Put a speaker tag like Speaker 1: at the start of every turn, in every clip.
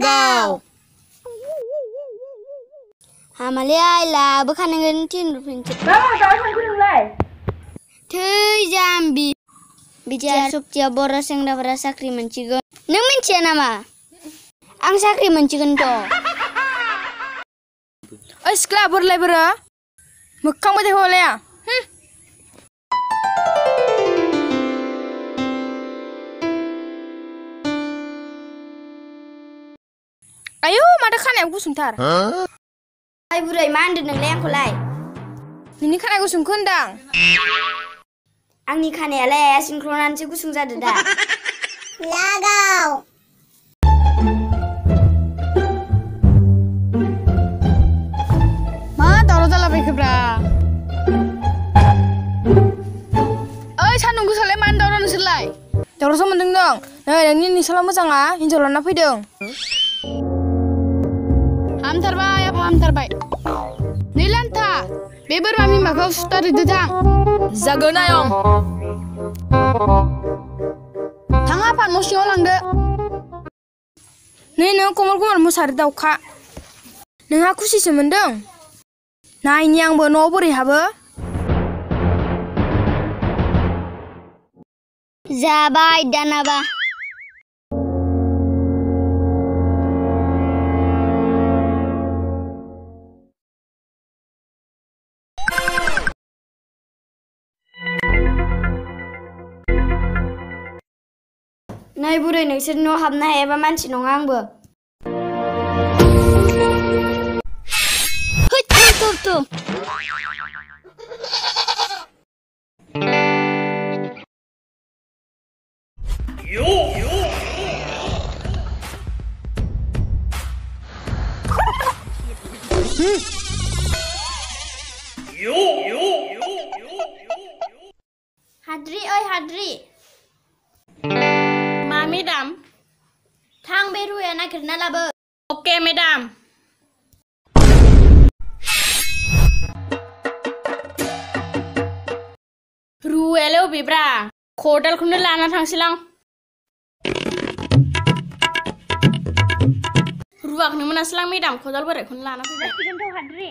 Speaker 1: Lagau.
Speaker 2: Hamalia la bukan dengan tin prinsip.
Speaker 1: Mama tahu sang kuning lai.
Speaker 2: Teu jambi. Bicara sukcia boros yang dapat sakri mencigon. Neng mencia nama. Ang sakri mencigon to.
Speaker 1: Sekolah berlai bera. Mekang bete boleh ya. Ayo, mana kan yang kusung tar?
Speaker 2: Ay burai mandu nang leng kulai.
Speaker 1: Ini kan yang kusung kundang.
Speaker 2: Ang ni kan ya le sinkronan si kusung zada da. Lagau.
Speaker 1: Ma, taruh dalam beg bra. Sanung gue soalnya mana taruh nusilai. Taruh sama deng dong. Nah, yang ini salah macam ah, injolan apa dong? Ham terbaik apa ham terbaik? Nilanta, beber mami makau sutar itu tang. Zagona yong. Tang apa mesti orang deh? Nih, kumur musar tau kak. Neng aku sih semendeng. Nah ini yang benar beri haba.
Speaker 2: Zabai danaba. Nai burai nang no habna heba manci nongang bo. Tuh. Hadri, oi Hadri.
Speaker 3: Ma, madam.
Speaker 2: Thang beru ya nak kerana laba.
Speaker 3: Okay, madam. Ruwelo bibra. Kodal kunde lana thang silang. Ruwak ni mana silang madam. Kodal bare kun lana bibra.
Speaker 2: Sigan tu Hadri.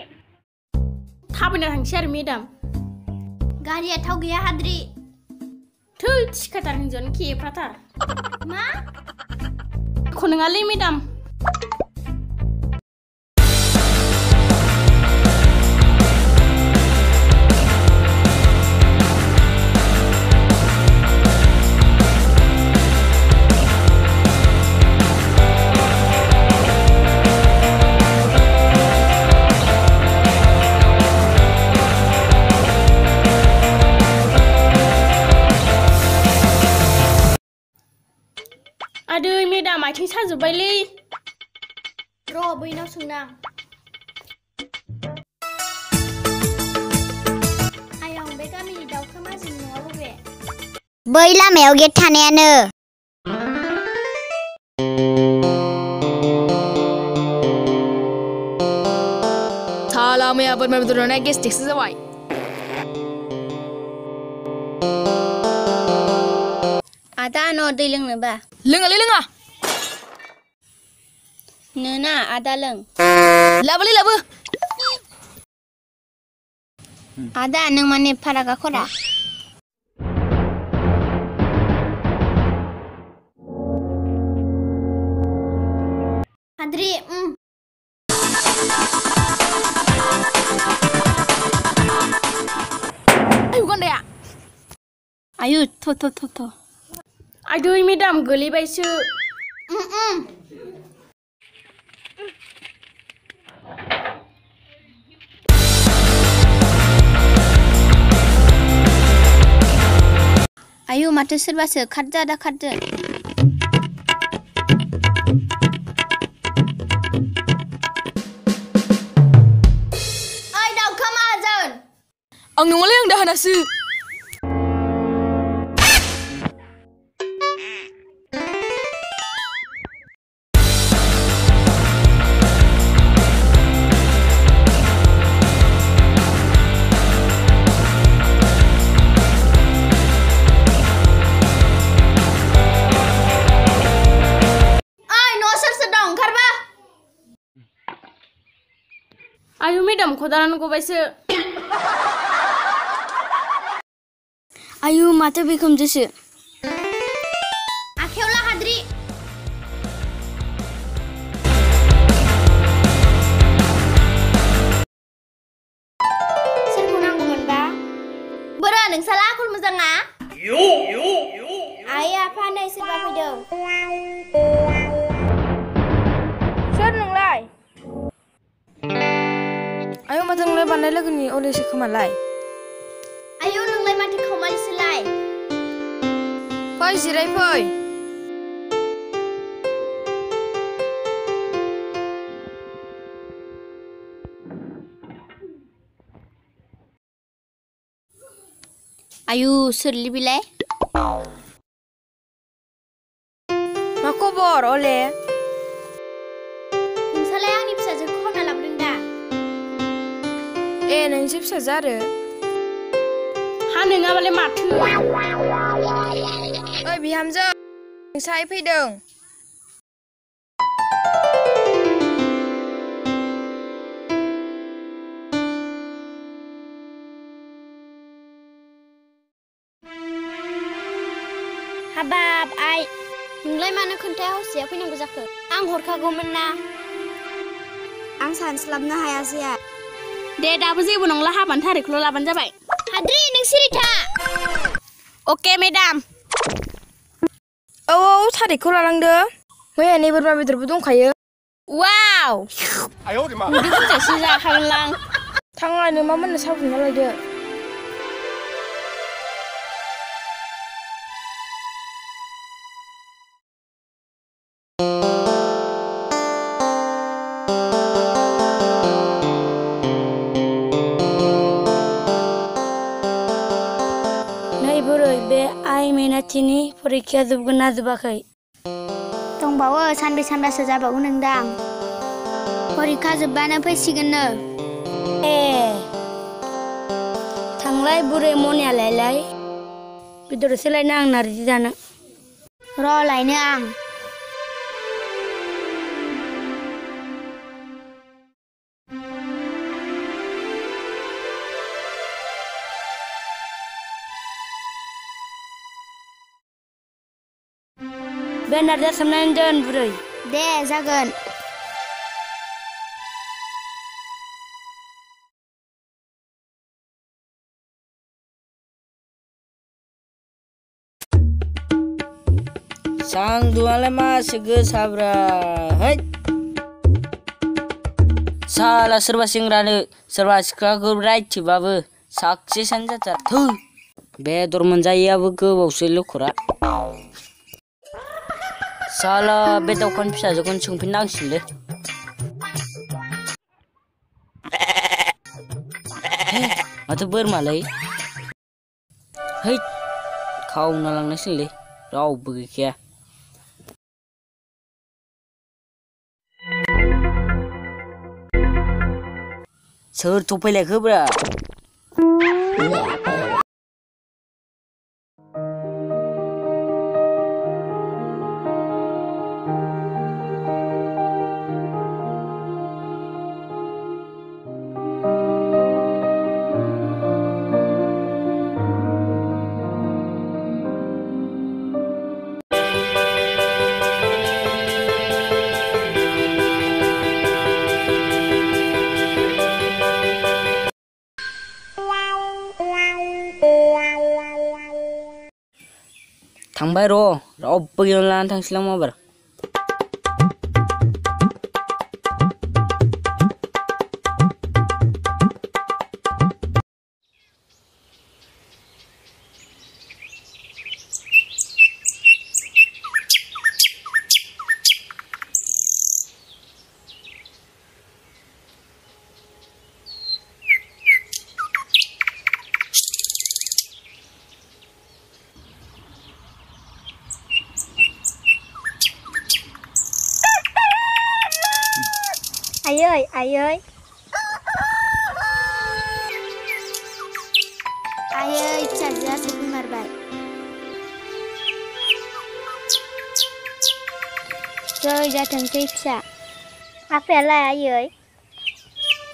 Speaker 3: Thapin thang share madam.
Speaker 2: Gari atau gaya Hadri.
Speaker 3: Tu cikatar hinjon ki pratar.
Speaker 2: Ma?
Speaker 3: Kunengali madam. Aduh, madam, I think saya zubaili.
Speaker 2: Ro, bina sunang. Ayang beka mi dau kama jin no be. Boila meo get thaneane.
Speaker 1: Thala me abar me betul nak guest six zawai.
Speaker 2: Ada no diling ne ba.
Speaker 1: Leng ah.
Speaker 2: Nena ada leng.
Speaker 1: Labu.
Speaker 2: Ada nang mane paraga kora. Hadri,
Speaker 1: Ayo kan dia. Ayo, to.
Speaker 3: Aduh, madam, geli baisu.
Speaker 2: Ayo mata serba kerja. Ay, dah kama azan.
Speaker 1: Ang nunggu yang dah nasi.
Speaker 2: Ay, no sir sedang karba.
Speaker 3: आयु मेडाम खदालानो गबायसो
Speaker 2: आयु माथो बिखुनजोसो
Speaker 1: आखायाव ला हाद्रि
Speaker 2: सोरखौ नांगौमोनबा
Speaker 1: बोरो नोंसाला आखल मोजाङा
Speaker 2: आइ आफा नै सोरबा फैदों
Speaker 1: सोर नोंलाय आयौ माथो नोंलाय बानाय लोगोनि अलेसो खोमालाय
Speaker 2: आयौ नोंलाय माथो खावमालिसोलाय
Speaker 1: फै जिराय फै
Speaker 2: आयु सोरलि बिलाय
Speaker 1: मा खबर अले
Speaker 2: नोंसालाय आंनि फिसाजोखौ खावना लाबोदों दा
Speaker 1: ए नोंसो फिसाजो आरो
Speaker 3: हा नङाबालाय माथो
Speaker 1: ओइ बिहामजो नोंसाहाय फैदों
Speaker 2: हाबाब आइ नोंलाय मानो खोन्थाया हरसेया फैनांगौ जाखो आं हरखागौमोन ना आं सानस्लाबनो हायासै
Speaker 3: दे दाबो जेबो नंला हाबानि थारिखखौल' लाबानो जाबाय
Speaker 2: हाद्रि नों सिरि था
Speaker 3: अके मेडाम
Speaker 1: औ थारिखखौ लालांदो मैयानि बोरमा बेदरबो दंखायो
Speaker 3: वाव उदै बुंजासे जाखागोनलां
Speaker 1: थांलायनो मा मोननो साहा फुदुंना लायदो
Speaker 2: नै बोरै बे आइ मेनाथिनि परिखाया जोबगोन ना जोबाखै दंबावो सानब्रै सानबासो जाबावगौ नोंदां परिखा जोबबानो फैसिगोननो ए थांलाय बुरै मनियालायलाय बेदरसो लायनो आं नारजि जानो र' लायनो आं बे नारजिया सोमनानै दोन बुरै दे जागोन
Speaker 4: सान्दुंआलाय मासे गोसाब्रा है साला सोरबा सेंग्रानो सोरबा सिख्लाखौ रायथिबाबो साक्सेसआनो जाथारा थै बेदर मोनजायैयाबो गोबावसो लखरा साला बे दावखान फिसाजोखौनो सोंफिननांसिगोनलै माथो बोरमालै है खावना लांनांसिगोनलै रावबो गैखाया सोर थफैलायखोब्रा थांबाय र' रावबो गैया लानानै थांसैलां माबार
Speaker 2: आयै आयै आयै फिसाजोआ सफैमारबाय जै जाथोंसै फिसा आफायालाय आयै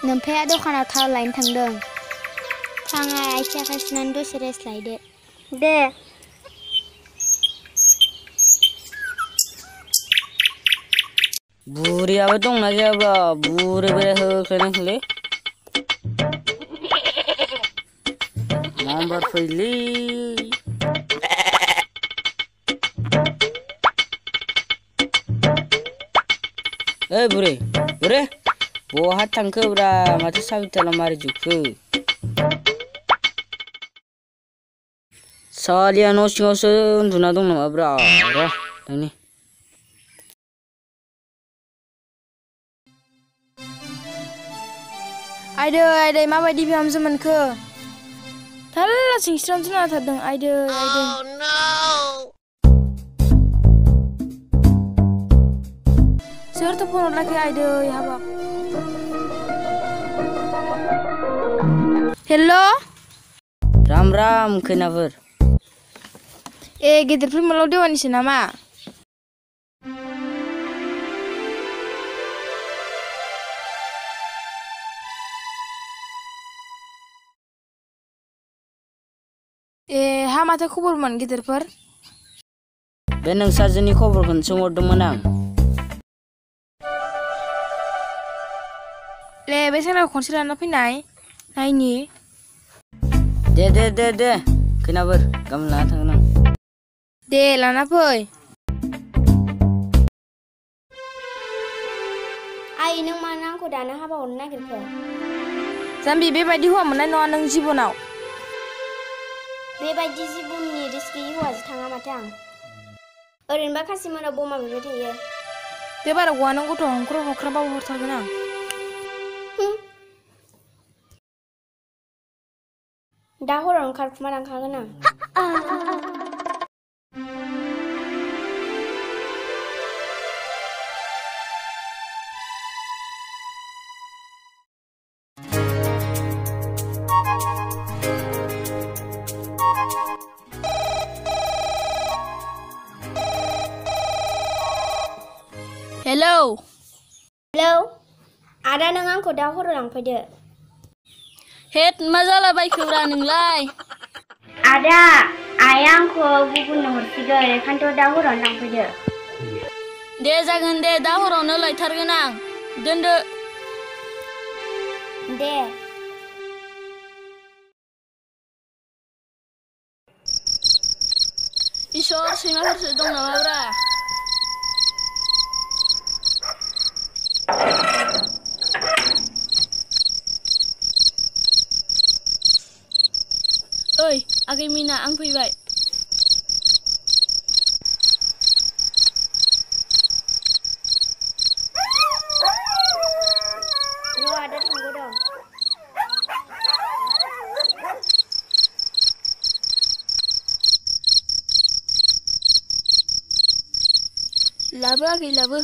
Speaker 2: नोमफाया दखानाव थाव लायनो थांदों थाङा आथिं आखाइ सुनानै दसे रेस्ट लायदो दे
Speaker 4: बुरियाबो दंना गैयाब्रा बुरि बोराय होख्लायनांगौलै नाम्बार फैलै ओइ बुरै बहा थांखोब्रा माथो साबिथाला मारै जोबखो सालिया न' सिङावसो उन्दुना दं नामाब्रा र' थांनि
Speaker 1: आइदै माबायदि बिहामजो मोनखो थाल्ला सिंस्रावसो जाना थादों आइदै सोरथो फन हराखै आइदै हाबाब हेल'
Speaker 4: राम खैनाफोर
Speaker 1: गेदेरफोर मोनलाव देवानिसो नामा हा माथो खबरमोन गिदिरफोर
Speaker 4: बे नोंसाजोनि खबरखौनो सोंहरदोंमोन आं
Speaker 1: बे सेंग्राखौ खनसे लाना फैनाय नायनि
Speaker 4: दे खैनाफोर गाबोन लाना थांगोन आं
Speaker 1: दे लाना फै
Speaker 2: आइ नों मानो आंखौ दानो हाबा हरनो नागिरखो
Speaker 1: जाम्बि बेबायदि हौवा मोननाय नङा नों जिबनाव
Speaker 2: बेबायदि जिबननि रिस्क गैयि हौवाजों थाङा माथो आं ओरैनोबा खासि मोनाव बमा बिबाय थायो
Speaker 1: बे बाराव गवा नों गथ' हख्राबाबो हरथारगोन आं
Speaker 2: दा हराव ओंखारखुमा लांखागोन आं
Speaker 1: हेलौ
Speaker 2: आदा नों आंखौ दा हराव लांफैदो
Speaker 1: हेद मा जाला बायखोब्रा नोंलाय
Speaker 2: आदा आइया आंखौ गुबुननो हरसिगोन बेखायनोथ' दा हरावनो लांफैदो
Speaker 1: दे जागोन दे दा हरावनो लायथारगोन आं दोनदो
Speaker 2: दे
Speaker 1: इसोर सैमाफोरसो दं नामाब्रा ओइ आगै मिना आं फैबाय
Speaker 2: र' आदा थांगौ दं
Speaker 1: लाबो आगै लाबो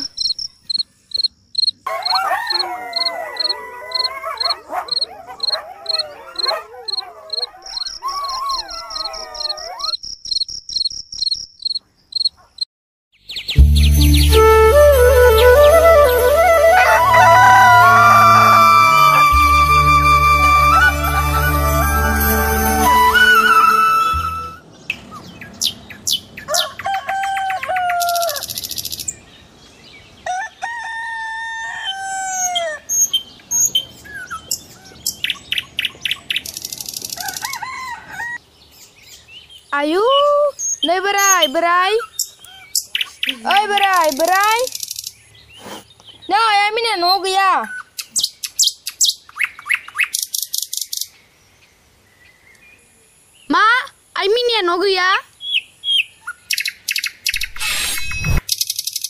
Speaker 1: आयु नै बोराय ओइ बोराय नै आमिना न'आव गैया मा आइमिनिया न' गैया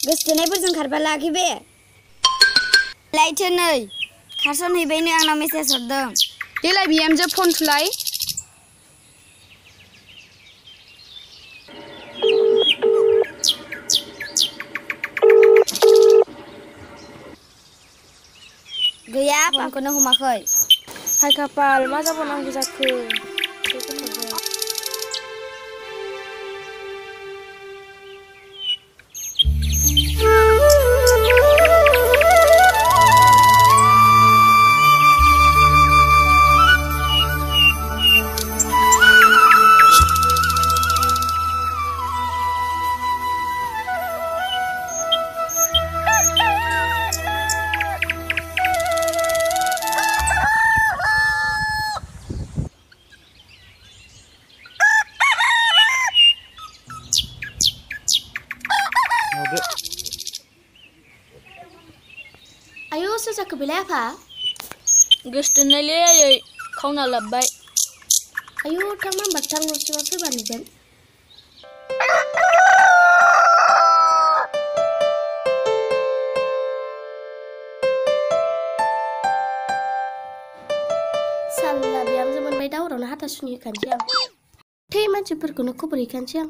Speaker 2: गोसथोनायफोरजों खारबा लाखै बे लायथो नै खारसनहैबायनो आंनाव मेसेज हरदों
Speaker 1: देलाय बिहामजो फन थुलाय
Speaker 2: गैया फनखौनो हमाखै
Speaker 1: हाय खाफाल मा जाबावनांगौ जाखो
Speaker 2: आयौ सोर जाखो बेलाय आफा
Speaker 1: गोसथोनायलै आयै खावना लाबबाय
Speaker 2: आयौ थां मा होनबा थां न'सिङाव सोरबा नुगोन साल्ला बिहामजो मोनबाय दावरावनो हाथासुनि होखानोसै आं थै मानसिफोरखौनो खबर हैखानोसै आं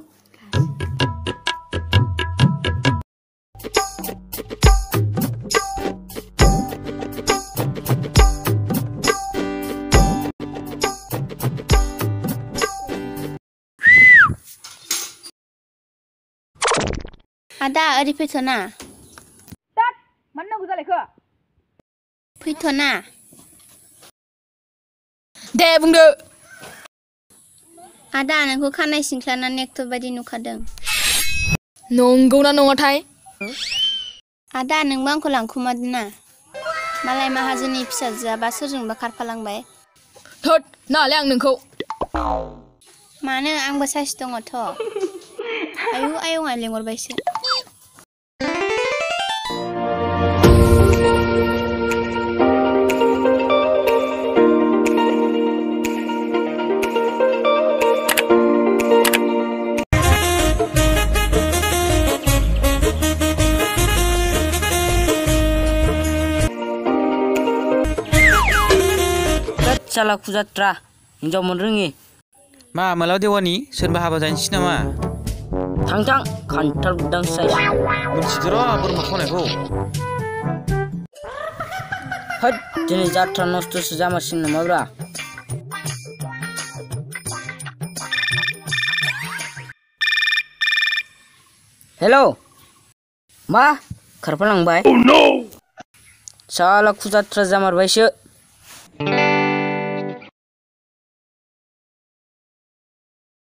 Speaker 2: आदा ओरै फैथ'ना
Speaker 1: मानो नांगौ जालायखो
Speaker 2: फैथ'ना
Speaker 1: दे बुंदो
Speaker 2: आदा नोंखौ खानाय सिंख्लानानै एक्टर बायदि नुखादों
Speaker 1: नंगौना नङाथाय
Speaker 2: आदा नोंबो आंखौ लांखुमादोंना मालाय माहाजोननि फिसाजोआबा सोरजोंबा खारफालांबाय
Speaker 1: थोद नालाय आं नोंखौ
Speaker 2: मानो आंबो साइस दङथ' आयु आयंआ लेंहरबायसो
Speaker 4: साला खुजात्रा हिनजाव मोन रोङि
Speaker 5: मा मालाव देवानि सोरबा हाबा जानोसै नामा
Speaker 4: थां खान्थाल बुदांसाय
Speaker 5: मोनथिदो र' बोरमा खावनायखौ
Speaker 4: होद दिनै जात्रा नस्थ'सो जामारसिगोन नामाब्रा हेलौ मा खारफालांबाय साला खुजात्रा जामारबायसो